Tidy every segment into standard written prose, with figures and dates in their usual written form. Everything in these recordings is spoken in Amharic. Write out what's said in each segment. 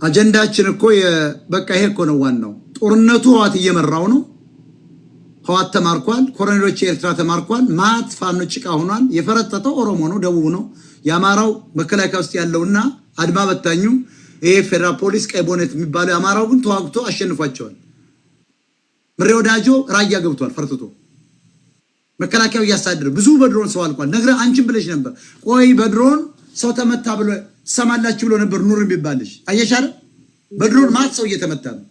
አጀንዳችን እኮ በቃ ይሄ እኮ ነው ዋናው። ጦርነቱ ህዋት እየመራው ነው። ህዋት ተማርኳል። ኮሎኔሎች ኤርትራ ተማርኳል። ማት ፋኖ ጭቃ ሆኗል። የፈረጠጠው ኦሮሞ ነው፣ ደቡብ ነው። የአማራው መከላከያ ውስጥ ያለውና አድማ በታኙ ይሄ ፌደራል ፖሊስ ቀይ ቦኔት የሚባለው የአማራው ግን ተዋግቶ አሸንፏቸዋል። ምሬ ወዳጆ ራያ ገብቷል ፈርጥቶ። መከላከያው እያሳደረ ብዙ በድሮን ሰው አልቋል። ነግረ አንቺም ብለሽ ነበር። ቆይ በድሮን ሰው ተመታ ብሎ ሰማላችሁ ብሎ ነበር ኑር የሚባልሽ አየሻለ። በድሮን ማት ሰው እየተመታ ነው።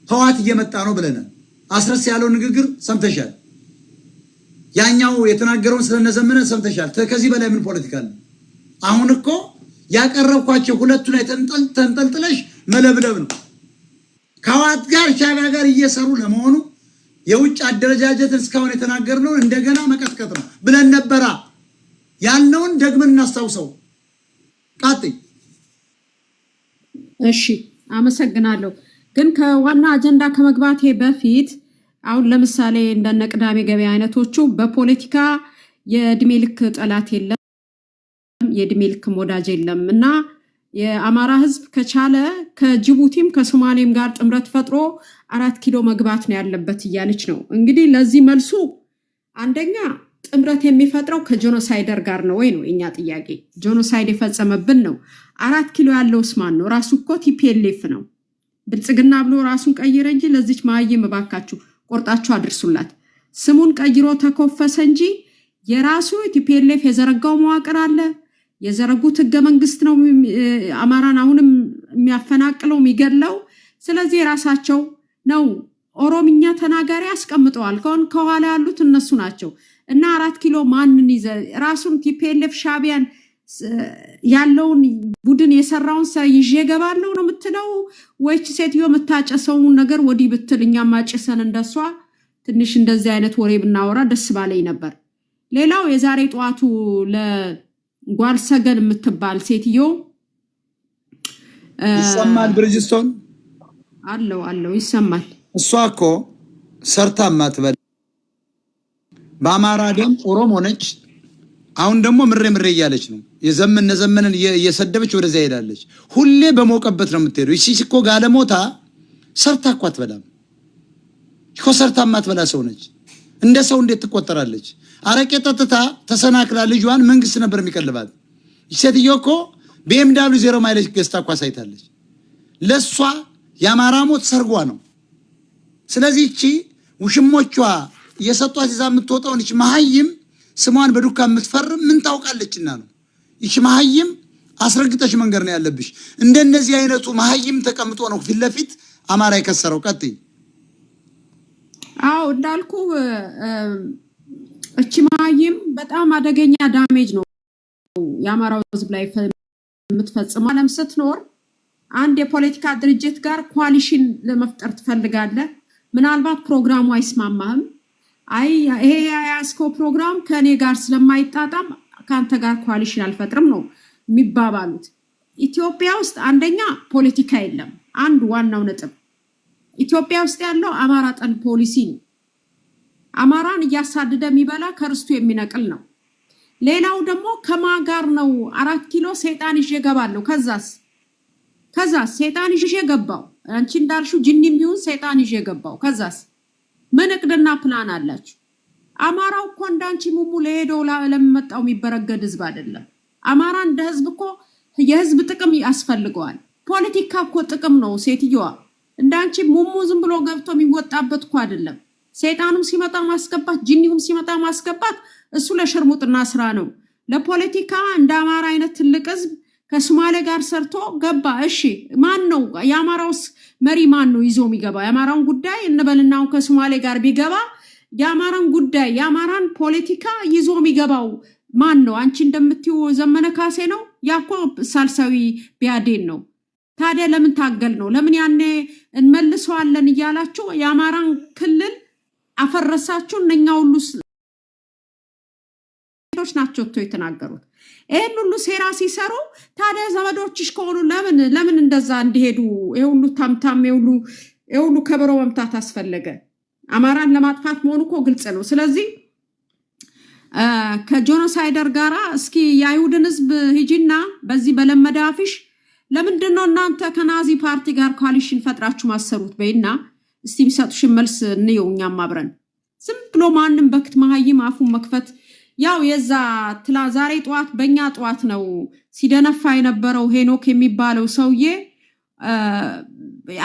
ህዋት እየመጣ ነው ብለናል። አስረስ ያለው ንግግር ሰምተሻል። ያኛው የተናገረውን ስለነዘመነ ሰምተሻል። ከዚህ በላይ ምን ፖለቲካ አለ? አሁን እኮ ያቀረብኳቸው ሁለቱን ተንጠልጥለሽ መለብለብ ነው። ከህዋት ጋር ሻዕቢያ ጋር እየሰሩ ለመሆኑ የውጭ አደረጃጀትን እስካሁን የተናገርነው እንደገና መቀጥቀጥ ነው ብለን ነበራ። ያልነውን ደግመን እናስታውሰው። ቃጥይ። እሺ አመሰግናለሁ። ግን ከዋና አጀንዳ ከመግባቴ በፊት አሁን ለምሳሌ እንደነ ቅዳሜ ገበያ አይነቶቹ በፖለቲካ የእድሜ ልክ ጠላት የለም፣ የእድሜ ልክ ወዳጅ የለም እና የአማራ ህዝብ ከቻለ ከጅቡቲም ከሶማሌም ጋር ጥምረት ፈጥሮ 4 ኪሎ መግባት ነው ያለበት እያለች ነው። እንግዲህ ለዚህ መልሱ አንደኛ ጥምረት የሚፈጥረው ከጄኖሳይደር ጋር ነው ወይ ነው የኛ ጥያቄ። ጄኖሳይድ የፈጸመብን ነው። 4 ኪሎ ያለውስ ማን ነው? ራሱ እኮ ቲፒኤልኤፍ ነው። ብልጽግና ብሎ ራሱን ቀይረ እንጂ ለዚች ማይም ባካችሁ ቆርጣችሁ አድርሱላት። ስሙን ቀይሮ ተኮፈሰ እንጂ የራሱ ቲፒኤልኤፍ የዘረጋው መዋቅር አለ። የዘረጉት ህገ መንግስት ነው አማራን አሁንም የሚያፈናቅለው የሚገድለው። ስለዚህ የራሳቸው ነው። ኦሮምኛ ተናጋሪ አስቀምጠዋል። ከኋላ ያሉት እነሱ ናቸው እና 4 ኪሎ ማንን ይዘ ራሱን ቲፒኤልኤፍ ሻዕቢያን ያለውን ቡድን የሰራውን ይዤ ገባለሁ ነው የምትለው ወይስ ሴትዮ የምታጨሰውን ነገር ወዲህ ብትል እኛም ማጨሰን እንደሷ ትንሽ እንደዚህ አይነት ወሬ ብናወራ ደስ ባለኝ ነበር። ሌላው የዛሬ ጠዋቱ ለጓልሰገን የምትባል ሴትዮ ይሰማል። ብርጅስቶን አለው ይሰማል። እሷ እኮ ሰርታ ማትበል በአማራ ደም ኦሮሞ ነች። አሁን ደግሞ ምሬ እያለች ነው። የዘመንን እየሰደበች ወደዚያ ሄዳለች። ሁሌ በሞቀበት ነው የምትሄደው። እሺ እኮ ጋለሞታ ሰርታ እኮ አትበላም እኮ። ሰርታ ማትበላ ሰው ነች። እንደ ሰው እንዴት ትቆጠራለች? አረቄ ጠጥታ ተሰናክላ ልጇን መንግስት ነበር የሚቀልባት። ሴትዮ እኮ BMW 0 ማይሌጅ ገዝታ እኮ አሳይታለች። ለሷ የአማራ ሞት ሰርጓ ነው። ስለዚህ እቺ ውሽሞቿ እየሰጧት ይዛ የምትወጣውን እቺ መሀይም ስሟን በዱካ የምትፈርም ምን ታውቃለችና ነው። እቺ መሀይም አስረግጠሽ መንገር ነው ያለብሽ። እንደነዚህ አይነቱ መሀይም ተቀምጦ ነው ፊት ለፊት አማራ የከሰረው። ቀጥይ። አዎ እንዳልኩ እቺ መሀይም በጣም አደገኛ ዳሜጅ ነው የአማራው ህዝብ ላይ የምትፈጽመው። ዓለም ስትኖር አንድ የፖለቲካ ድርጅት ጋር ኮአሊሽን ለመፍጠር ትፈልጋለህ። ምናልባት ፕሮግራሙ አይስማማህም። ይሄ ያስኮ ፕሮግራም ከኔ ጋር ስለማይጣጣም ካንተ ጋር ኮአሊሽን አልፈጥርም ነው የሚባባሉት። ኢትዮጵያ ውስጥ አንደኛ ፖለቲካ የለም። አንድ ዋናው ነጥብ ኢትዮጵያ ውስጥ ያለው አማራ ጠል ፖሊሲ ነው። አማራን እያሳደደ የሚበላ ከርስቱ የሚነቅል ነው። ሌላው ደግሞ ከማን ጋር ነው 4 ኪሎ ሰይጣን ይዤ ገባለሁ። ከዛስ ሰይጣን ይዤ ገባው። አንቺ እንዳልሽው ጅኒም ቢሆን ሰይጣን ይዤ ገባው። ከዛስ ምን እቅድና ፕላን አላችሁ? አማራው እኮ እንዳንቺ ሙሙ ለሄደው ለመጣው የሚበረገድ ህዝብ አይደለም። አማራ እንደ ህዝብ እኮ የህዝብ ጥቅም ያስፈልገዋል። ፖለቲካ እኮ ጥቅም ነው ሴትየዋ። እንዳንቺ ሙሙ ዝም ብሎ ገብቶ የሚወጣበት እኮ አይደለም። ሰይጣኑም ሲመጣ ማስገባት፣ ጅኒውም ሲመጣ ማስገባት እሱ ለሽርሙጥና ስራ ነው። ለፖለቲካ እንደ አማራ አይነት ትልቅ ህዝብ ከሶማሌ ጋር ሰርቶ ገባ። እሺ ማን ነው የአማራውስ መሪ? ማን ነው ይዞ የሚገባ የአማራውን ጉዳይ? እንበልናው ከሶማሌ ጋር ቢገባ የአማራን ጉዳይ የአማራን ፖለቲካ ይዞ የሚገባው ማን ነው? አንቺ እንደምትዩ ዘመነ ካሴ ነው? ያኮ ሳልሳዊ ቢያዴን ነው። ታዲያ ለምን ታገል ነው? ለምን ያኔ እንመልሰዋለን እያላችሁ የአማራን ክልል አፈረሳችሁ? እነኛ ሁሉ ናቸው የተናገሩት። ይሄን ሁሉ ሴራ ሲሰሩ ታዲያ ዘመዶችሽ ከሆኑ ለምን እንደዛ እንዲሄዱ ይሁሉ ታምታም ይሁሉ ከበሮ መምታት አስፈለገ? አማራን ለማጥፋት መሆኑ እኮ ግልጽ ነው። ስለዚህ ከጄኖሳይደር ጋራ እስኪ የአይሁድን ህዝብ ሂጂና በዚህ በለመደ አፍሽ ለምንድነው እናንተ ከናዚ ፓርቲ ጋር ኮአሊሽን ፈጥራችሁ ማሰሩት በይና እስቲ የሚሰጡሽን መልስ እንየውኛም አብረን ዝም ብሎ ማንንም በክት መሃይም አፉን መክፈት ያው የዛ ዛሬ ጧት በእኛ ጧት ነው ሲደነፋ የነበረው ሄኖክ የሚባለው ሰውዬ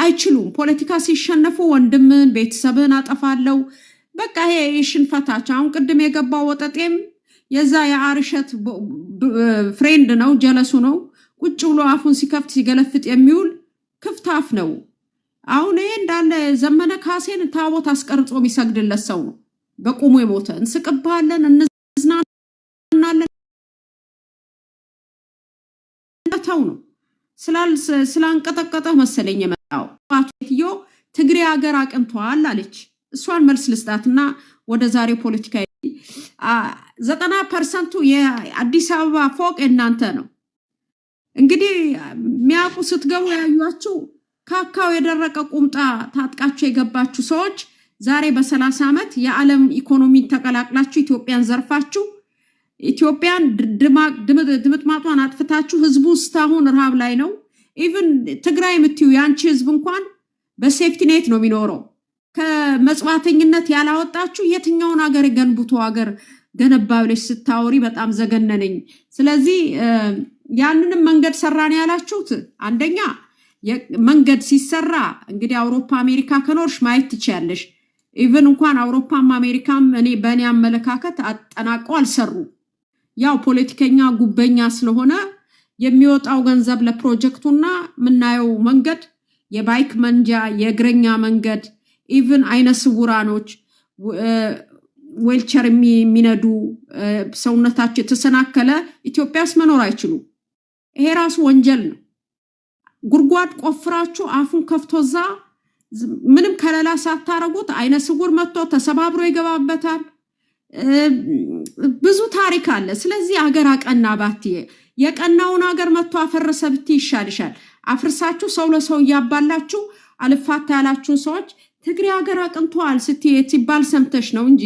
አይችሉም ፖለቲካ ሲሸነፉ ወንድምን ቤተሰብን አጠፋለው በቃ ይሄ ሽንፈታች አሁን ቅድም የገባው ወጠጤም የዛ የአርሸት ፍሬንድ ነው ጀለሱ ነው ቁጭ ብሎ አፉን ሲከፍት ሲገለፍጥ የሚውል ክፍታፍ ነው አሁን ይሄ እንዳለ ዘመነ ካሴን ታቦት አስቀርጾ የሚሰግድለት ሰው ነው በቁሙ የሞተ እንስቅባለን እንዝናናለን ተው ነው ስላንቀጠቀጠ መሰለኝ የመጣው አትዮ ትግሬ ሀገር አቅንቷል አለች እሷን መልስ ልስጣትና ወደ ዛሬ ፖለቲካ 90% የአዲስ አበባ ፎቅ እናንተ ነው እንግዲህ ሚያቁ ስትገቡ ያዩአችሁ ካካው የደረቀ ቁምጣ ታጥቃችሁ የገባችሁ ሰዎች ዛሬ በ30 ዓመት የዓለም ኢኮኖሚ ተቀላቅላችሁ ኢትዮጵያን ዘርፋችሁ ኢትዮጵያን ድምጥማጧን አጥፍታችሁ ህዝቡ ስታሁን ረሃብ ላይ ነው ኢቭን ትግራይ ምትዩ ያንቺ ህዝብ እንኳን በሴፍቲ ኔት ነው የሚኖረው ከመጽዋተኝነት ያላወጣችሁ የትኛውን ሀገር ገንብቶ ሀገር ገነባብለሽ ስታወሪ በጣም ዘገነነኝ ስለዚህ ያንንም መንገድ ሰራን ያላችሁት አንደኛ መንገድ ሲሰራ እንግዲህ አውሮፓ አሜሪካ ከኖርሽ ማየት ትችያለሽ ኢቭን እንኳን አውሮፓም አሜሪካም እኔ በእኔ አመለካከት አጠናቀው አልሰሩ ያው ፖለቲከኛ ጉበኛ ስለሆነ የሚወጣው ገንዘብ ለፕሮጀክቱና ምናየው መንገድ የባይክ መንጃ የእግረኛ መንገድ ኢቭን አይነ ስውራኖች ዌልቸር የሚነዱ ሰውነታቸው የተሰናከለ ኢትዮጵያስ መኖር አይችሉም ይሄ ራሱ ወንጀል ነው ጉርጓድ ቆፍራችሁ አፉን ከፍቶዛ ምንም ከለላ ሳታረጉት አይነ ስውር መጥቶ ተሰባብሮ ይገባበታል ብዙ ታሪክ አለ ስለዚህ ሀገር አቀና ባትዬ የቀናውን ሀገር መጥቶ አፈረሰ ብት ይሻልሻል አፍርሳችሁ ሰው ለሰው ያባላችሁ አልፋታ ያላችሁ ሰዎች ትግሬ ሀገር አቅንቷል ሲባል ሰምተሽ ነው እንጂ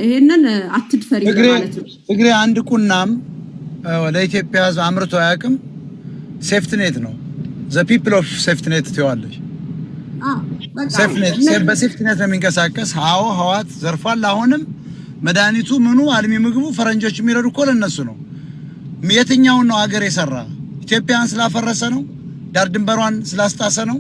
ይሄንን አትድፈሪ ማለት ነው ትግሬ አንድ ቁናም ለኢትዮጵያ አምርቶ ያቅም ሴፍትኔት ነው the people of ሴፍትኔት ትዋለሽ በሴፍትኔት ነው የሚንቀሳቀስ አዎ ህዋት ዘርፋል አሁንም መድኃኒቱ ምኑ አልሚ ምግቡ ፈረንጆች የሚረዱ እኮ ለነሱ ነው የትኛው ነው ሀገር የሰራ ኢትዮጵያን ስላፈረሰ ነው ዳር ድንበሯን ስላስጣሰ ነው